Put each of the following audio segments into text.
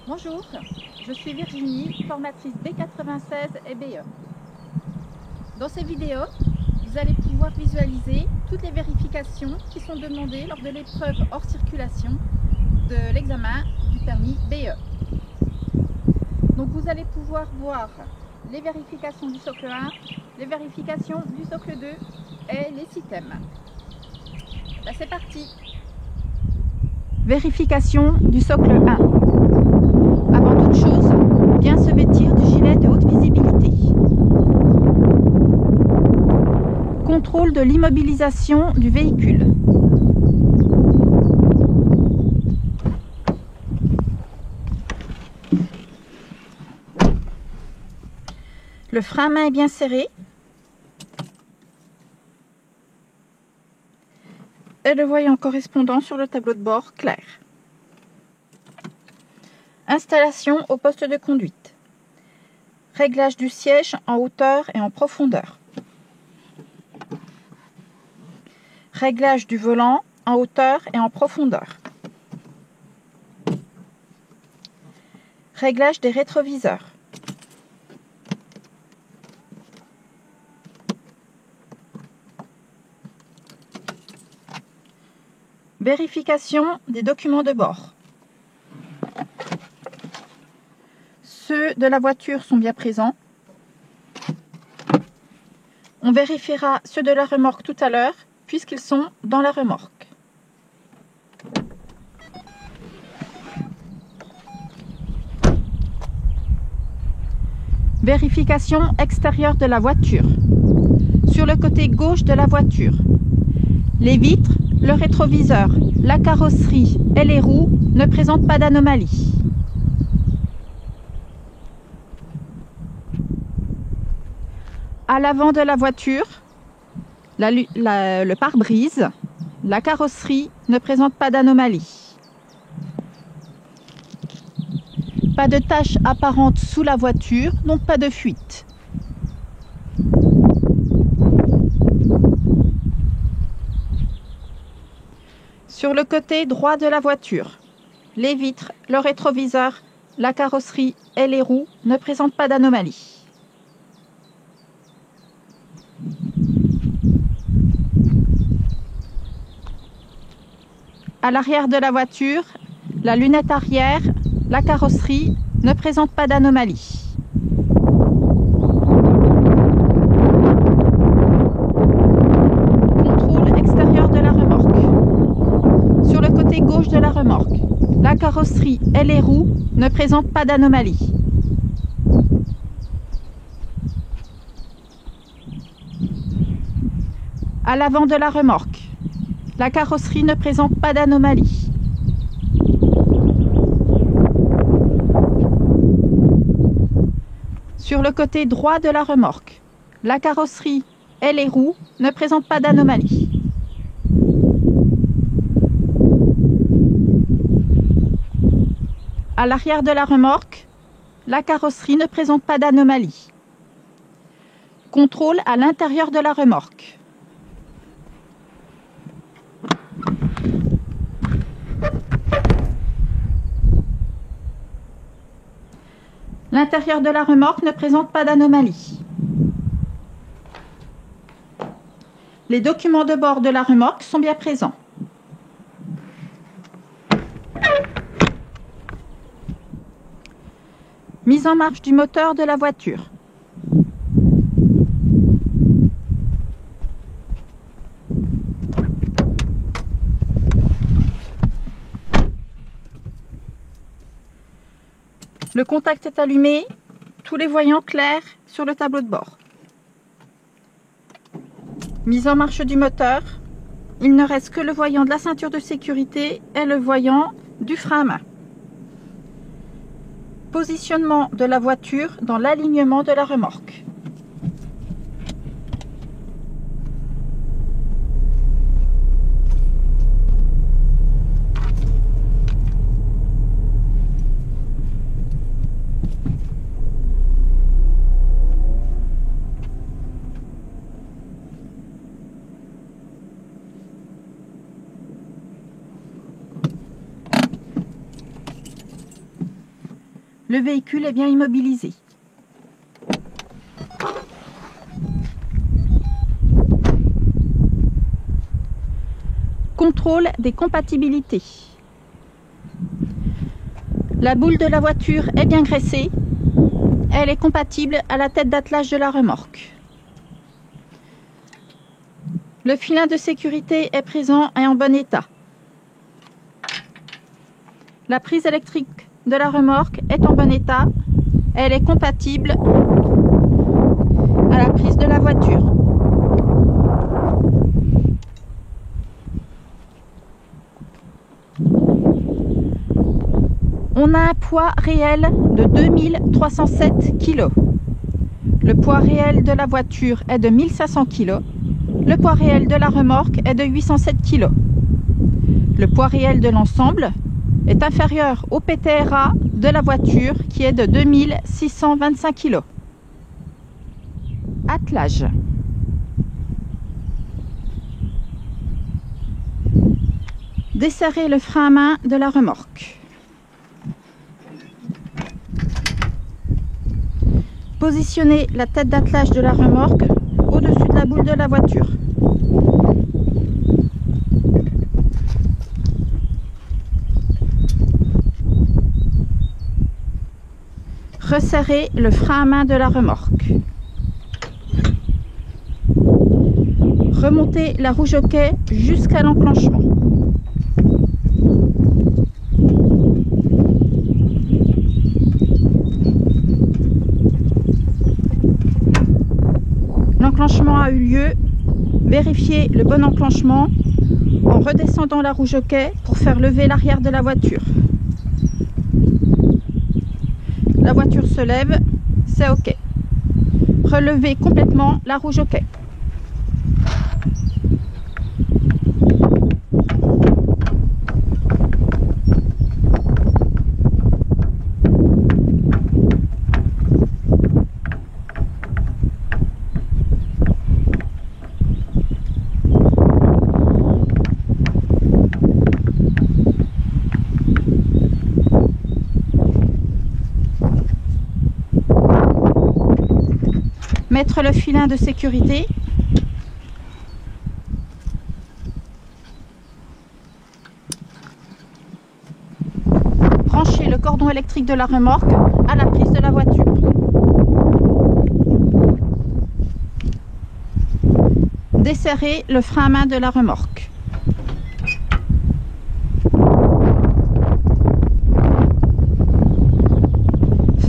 Bonjour, je suis Virginie, formatrice B96 et BE. Dans ces vidéos, vous allez pouvoir visualiser toutes les vérifications qui sont demandées lors de l'épreuve hors circulation de l'examen du permis BE. Donc vous allez pouvoir voir les vérifications du socle 1, les vérifications du socle 2 et les systèmes. Ben, c'est parti! Vérification du socle 1. Avant toute chose, bien se vêtir du gilet de haute visibilité. Contrôle de l'immobilisation du véhicule. Le frein à main est bien serré. Et le voyant correspondant sur le tableau de bord clair. Installation au poste de conduite. Réglage du siège en hauteur et en profondeur. Réglage du volant en hauteur et en profondeur. Réglage des rétroviseurs. Vérification des documents de bord. Ceux de la voiture sont bien présents. On vérifiera ceux de la remorque tout à l'heure, puisqu'ils sont dans la remorque. Vérification extérieure de la voiture. Sur le côté gauche de la voiture, les vitres, le rétroviseur, la carrosserie et les roues ne présentent pas d'anomalie. À l'avant de la voiture, le pare-brise, la carrosserie ne présente pas d'anomalie. Pas de taches apparentes sous la voiture, donc pas de fuite. Sur le côté droit de la voiture, les vitres, le rétroviseur, la carrosserie et les roues ne présentent pas d'anomalie. À l'arrière de la voiture, la lunette arrière, la carrosserie ne présentent pas d'anomalie. Contrôle extérieur de la remorque. Sur le côté gauche de la remorque, la carrosserie et les roues ne présentent pas d'anomalie. À l'avant de la remorque, la carrosserie ne présente pas d'anomalie. Sur le côté droit de la remorque, la carrosserie et les roues ne présentent pas d'anomalie. À l'arrière de la remorque, la carrosserie ne présente pas d'anomalie. Contrôle à l'intérieur de la remorque. L'intérieur de la remorque ne présente pas d'anomalie. Les documents de bord de la remorque sont bien présents. Mise en marche du moteur de la voiture. Le contact est allumé, tous les voyants clairs sur le tableau de bord. Mise en marche du moteur, il ne reste que le voyant de la ceinture de sécurité et le voyant du frein à main. Positionnement de la voiture dans l'alignement de la remorque. Le véhicule est bien immobilisé. Contrôle des compatibilités. La boule de la voiture est bien graissée. Elle est compatible à la tête d'attelage de la remorque. Le filin de sécurité est présent et en bon état. La prise électrique de la remorque est en bon état. Elle est compatible à la prise de la voiture. On a un poids réel de 2307 kg. Le poids réel de la voiture est de 1500 kg. Le poids réel de la remorque est de 807 kg. Le poids réel de l'ensemble est inférieur au PTRA de la voiture qui est de 2625 kg. Attelage. Desserrer le frein à main de la remorque. Positionnez la tête d'attelage de la remorque au-dessus de la boule de la voiture. Resserrez le frein à main de la remorque. Remontez la roue jockey jusqu'à l'enclenchement. L'enclenchement a eu lieu. Vérifiez le bon enclenchement en redescendant la roue jockey pour faire lever l'arrière de la voiture. La voiture se lève, c'est OK. Relevez complètement la roue jockey. Mettre le filin de sécurité. Branchez le cordon électrique de la remorque à la prise de la voiture. Desserrez le frein à main de la remorque.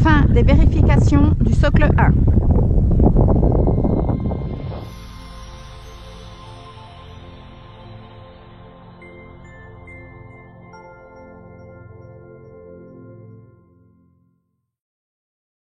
Fin des vérifications du socle 1.